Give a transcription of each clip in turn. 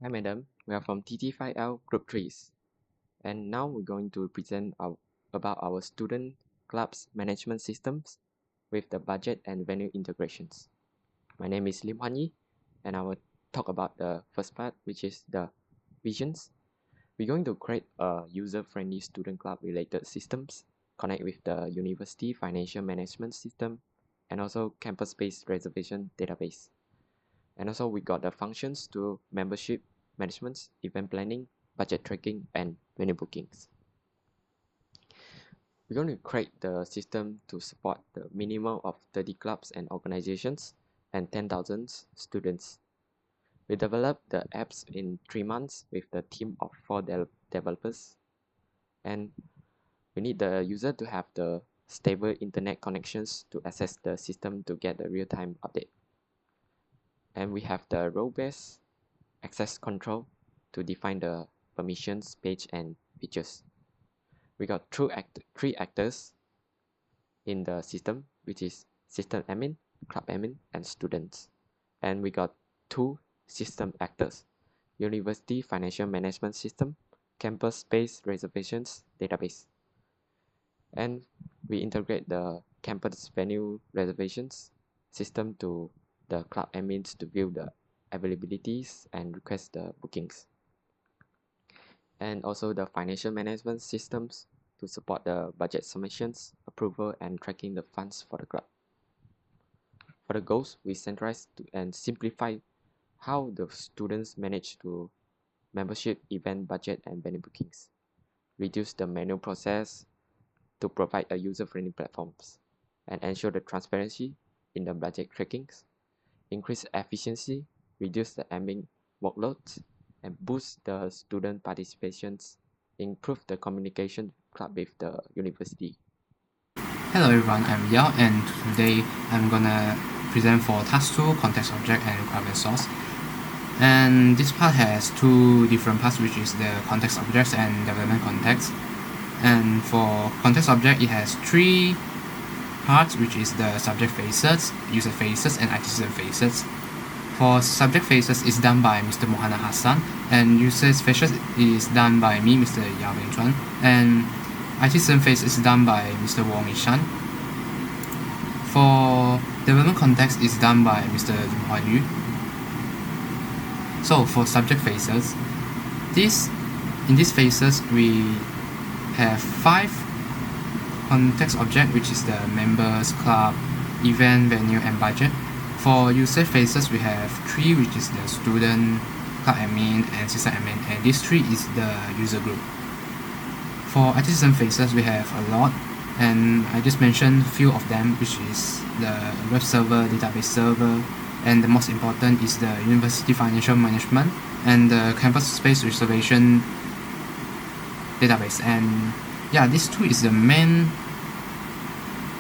Hi madam, we are from TT5L Group 3 and now we're going to present about our student clubs management systems with the budget and venue integrations. My name is Lim Huan Yi and I will talk about the first part, which is the visions. We're going to create a user-friendly student club related systems, connect with the university financial management system and also campus-based reservation database. And also we got the functions to membership management, event planning, budget tracking, and venue bookings. We're going to create the system to support the minimum of 30 clubs and organizations and 10,000 students. We developed the apps in 3 months with the team of 4 developers. And we need the user to have the stable internet connections to access the system to get the real-time update. And we have the role-based access control to define the permissions, page, and features. We got three actors in the system, which is system admin, club admin, and students. And we got two system actors, university financial management system, campus-based reservations database. And we integrate the campus venue reservations system to the club admins to view the availabilities and request the bookings. And also the financial management systems to support the budget submissions, approval, and tracking the funds for the club. For the goals, we centralize and simplify how the students manage to membership, event budget, and venue bookings. Reduce the manual process to provide a user-friendly platforms and ensure the transparency in the budget trackings. Increase efficiency, reduce the admin workload, and boost the student participations, improve the communication club with the university. Hello everyone, I'm Yao and today I'm gonna present for task 2, context object and requirement source. And this part has two different parts, which is the context objects and development context. And for context object, it has three parts, which is the subject faces, user faces, and IT system faces. For subject faces is done by Mr. Mohana Hassan, and user faces is done by me, Mr. Yao Ming Chuan, and IT system face is done by Mr. Wong Ishan. For development context is done by Mr. Lim Huan Yu. So for subject faces, in these phases we have 5 context object, which is the members, club, event, venue, and budget. For user phases we have 3, which is the student, club admin, and system admin, and these 3 is the user group. For IT system phases we have a lot, and I just mentioned few of them, which is the web server, database server, and the most important is the university financial management and the campus space reservation database. And yeah, these two is the main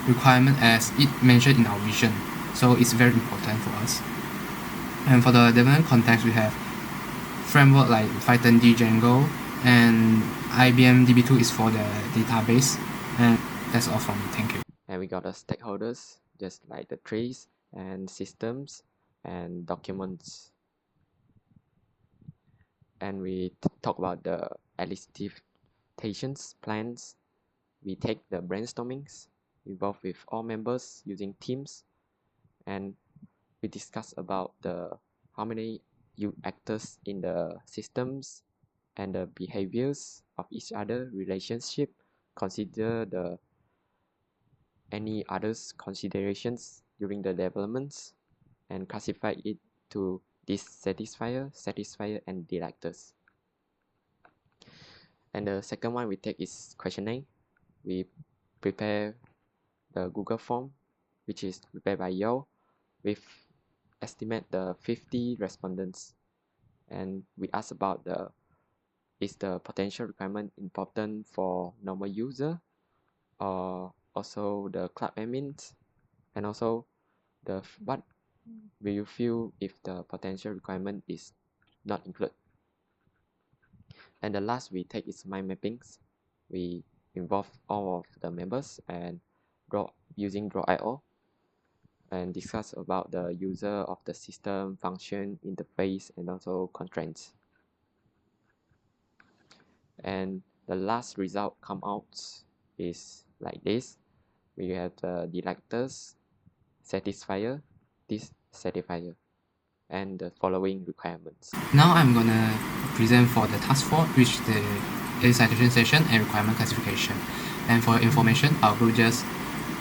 requirement as it mentioned in our vision, so it's very important for us. And for the development context we have framework like Python, Django, and IBM DB2 is for the database. And that's all from me. Thank you. And we got the stakeholders, just like the trees and systems and documents. And we talk about the elicitations plans. We take the brainstormings involved with all members using teams, and we discuss about the how many actors in the systems and the behaviors of each other relationship, consider the any others considerations during the developments, and classify it to dissatisfier, satisfier, and delectors. And the second one we take is questioning. We prepare the Google form, which is prepared by Yo, with estimate the 50 respondents, and we ask about the is the potential requirement important for normal user or also the club admins, and also the what will you feel if the potential requirement is not included. And the last we take is mind mappings. We involve all of the members and draw using Draw.io and discuss about the user of the system, function, interface, and also constraints. And the last result come out is like this. We have the delectors, satisfier, dissatisfier, and the following requirements. Now I'm gonna present for the task 4, which the elicitation session and requirement classification. And for information, I will just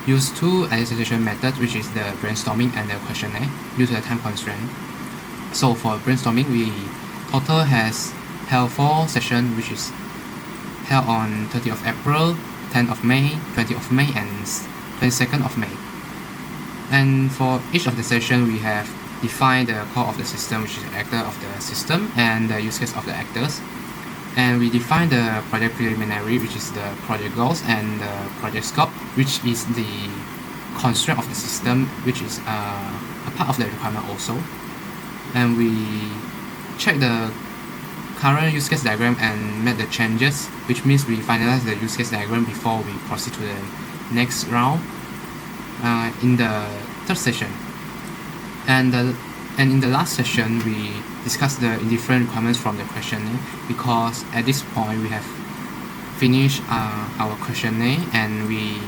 use two elicitation methods, which is the brainstorming and the questionnaire, due to the time constraint. So for brainstorming, we total has held 4 sessions, which is held on 30th of April, 10th of May, 20th of May, and 22nd of May. And for each of the session, we have defined the core of the system, which is the actor of the system, and the use case of the actors. And we define the project preliminary, which is the project goals, and the project scope, which is the constraint of the system, which is a part of the requirement also. And we check the current use case diagram and make the changes, which means we finalize the use case diagram before we proceed to the next round in the third session. And in the last session, we discussed the indifferent requirements from the questionnaire, because at this point we have finished our questionnaire, and we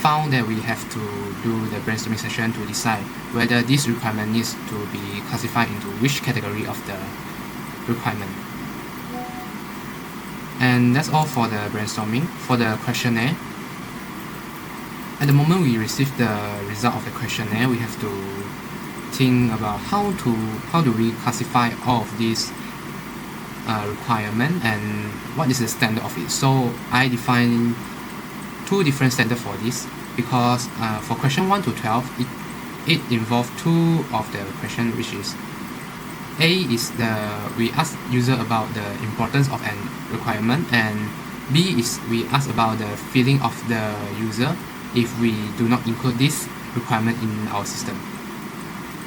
found that we have to do the brainstorming session to decide whether this requirement needs to be classified into which category of the requirement. And that's all for the brainstorming. For the questionnaire, at the moment we receive the result of the questionnaire, we have to think about how do we classify all of these requirement and what is the standard of it. So I define 2 different standards for this, because for question 1 to 12, it involves 2 of the question, which is A is we ask user about the importance of an requirement, and B is we ask about the feeling of the user if we do not include this requirement in our system.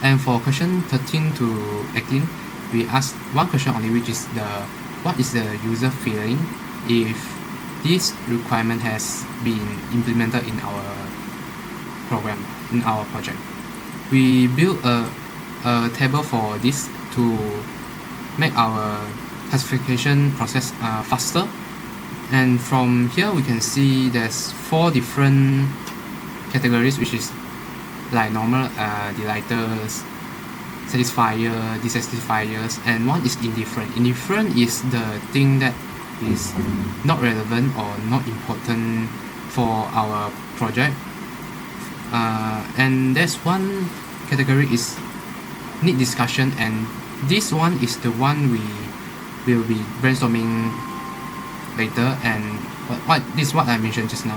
And for question 13 to 18, we ask one question only, which is what is the user feeling if this requirement has been implemented in our program, in our project. We build a table for this to make our classification process faster. And from here we can see there's 4 different categories, which is like normal, delighters, satisfier, dissatisfiers, and one is indifferent. Indifferent is the thing that is not relevant or not important for our project. And there's one category is need discussion, and this one is the one we will be brainstorming later, and this is what I mentioned just now.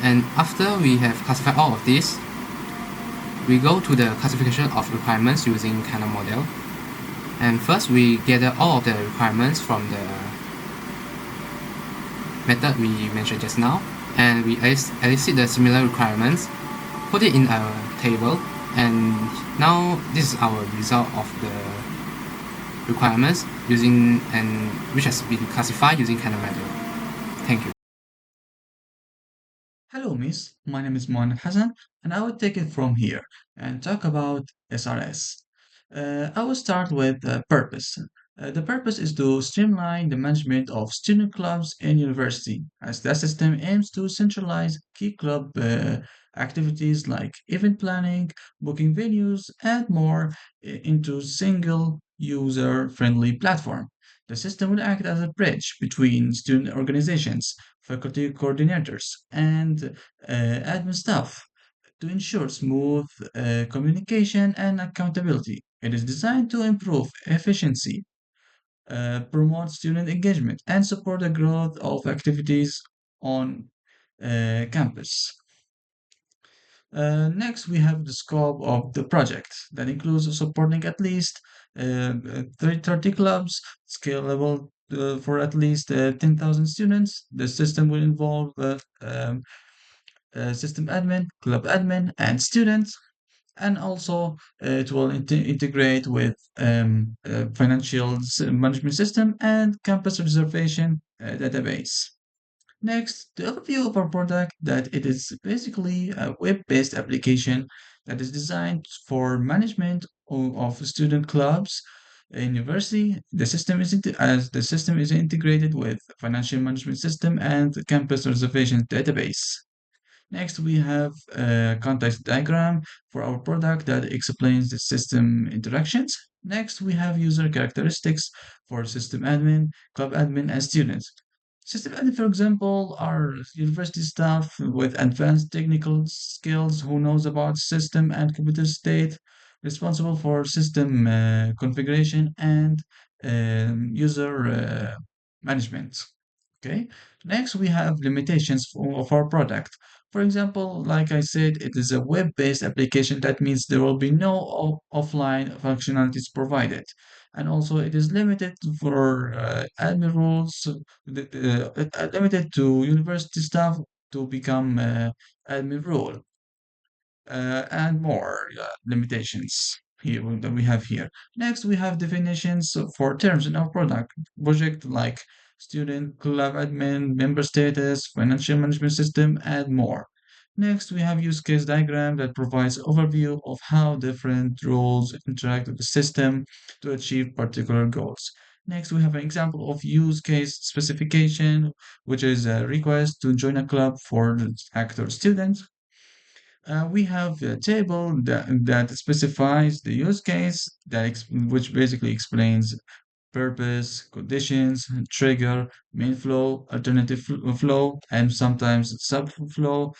And after we have classified all of this, we go to the classification of requirements using Cannon model. And first we gather all of the requirements from the method we mentioned just now, and we elicit the similar requirements, put it in a table, and now this is our result of the requirements which has been classified using Cannon model. Thank you. Hello, Miss. My name is Mohamed Hassan, and I will take it from here and talk about SRS. I will start with the purpose. The purpose is to streamline the management of student clubs in university, as that system aims to centralize key club activities like event planning, booking venues, and more into single user-friendly platform. The system will act as a bridge between student organizations, faculty coordinators, and admin staff to ensure smooth communication and accountability. It is designed to improve efficiency, promote student engagement, and support the growth of activities on campus. Next, we have the scope of the project that includes supporting at least 30 clubs, scalable for at least 10,000 students. The system will involve system admin, club admin, and students, and also it will integrate with financial management system and campus reservation database. Next, the overview of our product that it is basically a web-based application that is designed for management of student clubs. In university, as the system is integrated with financial management system and campus reservation database. Next, we have a context diagram for our product that explains the system interactions. Next, we have user characteristics for system admin, club admin, and students. System admin, for example, are university staff with advanced technical skills who knows about system and computer state, responsible for system configuration and user management. Okay. Next, we have limitations of our product. For example, like I said, it is a web-based application. That means there will be no offline functionalities provided. And also, it is limited for admin rules, limited to university staff to become admin role and more limitations here that we have here. Next, we have definitions for terms in our project like student, club admin, member status, financial management system, and more. Next, we have use case diagram that provides overview of how different roles interact with the system to achieve particular goals. Next, we have an example of use case specification, which is a request to join a club for the actor students. We have a table that specifies the use case which basically explains purpose, conditions, trigger, main flow, alternative flow, and sometimes subflow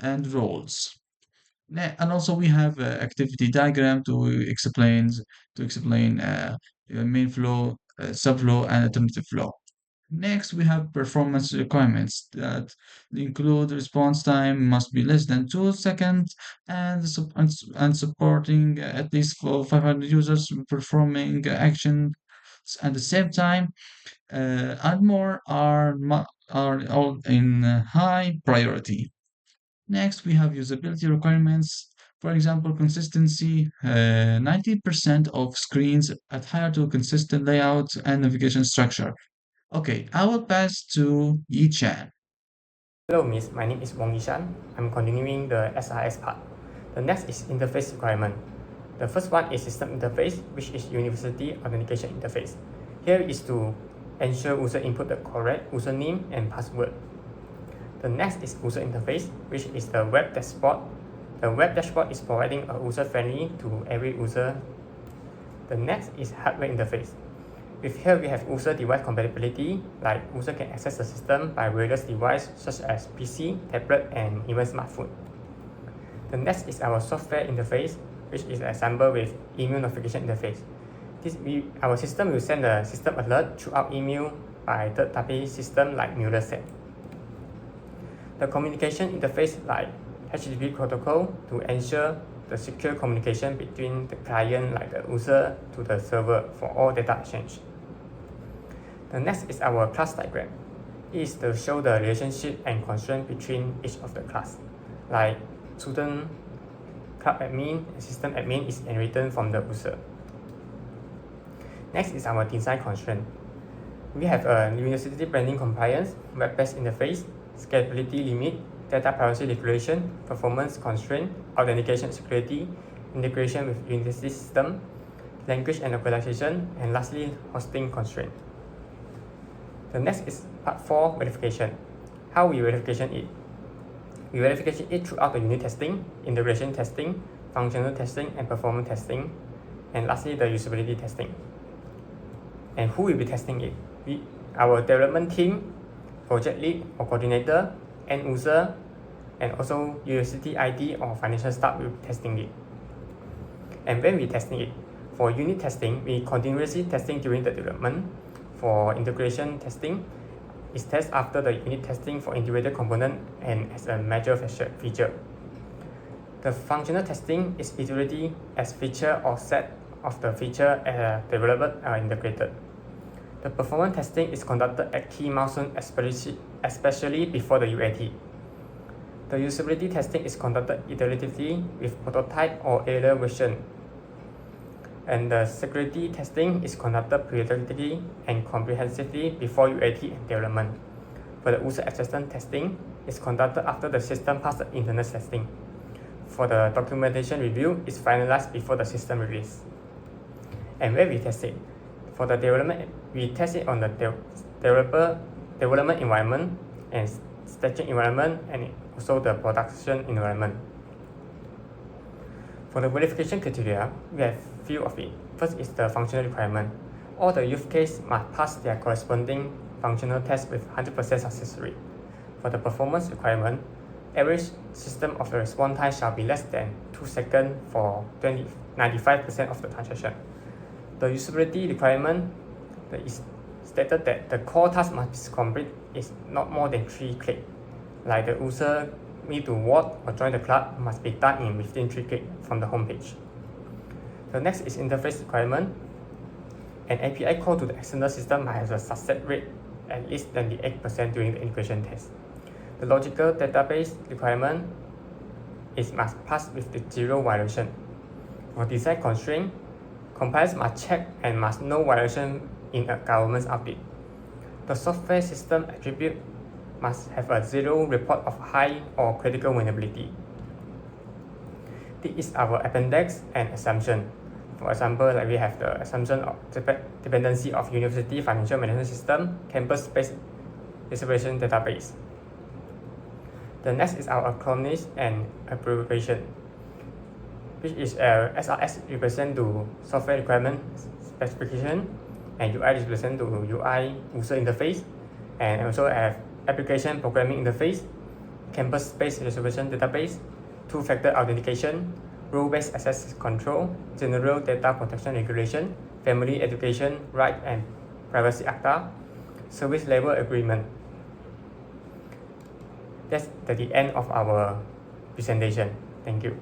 and roles. And also we have activity diagram to explain main flow, subflow, and alternative flow. Next, we have performance requirements that include response time must be less than 2 seconds and supporting at least for 500 users performing actions at the same time, and more are all in high priority. Next, we have usability requirements. For example, consistency, 90% of screens adhere to consistent layout and navigation structure. Okay, I will pass to Yi Chan. Hello, Miss. My name is Wong Yishan. I'm continuing the SRS part. The next is interface requirement. The first one is system interface, which is university authentication interface. Here is to ensure user input the correct username and password. The next is user interface, which is the web dashboard. The web dashboard is providing a user-friendly to every user. The next is hardware interface. With here we have user device compatibility, like user can access the system by various devices such as PC, tablet, and even smartphone. The next is our software interface, which is assembled with email notification interface. Our system will send a system alert throughout email by third-party system like MuleSet. The communication interface like HTTP protocol to ensure the secure communication between the client like the user to the server for all data exchange. The next is our class diagram. It is to show the relationship and constraint between each of the class. Like student, club admin, and system admin is inherited from the user. Next is our design constraint. We have a university branding compliance, web-based interface, scalability limit, data privacy declaration, performance constraint, authentication security, integration with university system, language and localization, and lastly, hosting constraint. The next is part 4, verification. How we verification it? We verification it throughout the unit testing, integration testing, functional testing, and performance testing, and lastly, the usability testing. And who will be testing it? Our development team, project lead or coordinator, end user, and also university ID or financial staff will be testing it. And when we testing it, for unit testing, we continuously testing during the development. For integration testing, is test after the unit testing for integrated component and as a major feature. The functional testing is iterative as feature or set of the feature developed are integrated. The performance testing is conducted at key milestones, especially before the UAT. The usability testing is conducted iteratively with prototype or error version. And the security testing is conducted periodically and comprehensively before UAT and development. For the user acceptance testing, is conducted after the system passes the internal testing. For the documentation review, is finalized before the system release. and where we test it. For the development, we test it on the development environment and staging environment, and also the production environment. For the verification criteria, we have few of it. First is the functional requirement. All the use case must pass their corresponding functional test with 100% success rate. For the performance requirement, average system of the response time shall be less than 2 seconds for 95% of the transaction. The usability requirement is stated that the core task must complete is not more than 3 clicks. Like the user need to vote or join the club must be done in within 3 clicks from the homepage. The next is interface requirement. An API call to the external system must have a success rate at least 98% during the integration test. The logical database requirement must pass with the 0 violation. For design constraint, compilers must check and must know violation in a governance update. The software system attribute must have a 0 report of high or critical vulnerability. This is our appendix and assumption. For example, like we have the assumption of dependency of university financial management system, campus-based reservation database. The next is our acknowledge and abbreviation, which is SRS represent to software requirement specification, and UI represent to UI user interface, and also have application programming interface, campus-based reservation database, two-factor authentication, role-based access control, general data protection regulation, family education right and privacy acta, service level agreement. That's the end of our presentation. Thank you.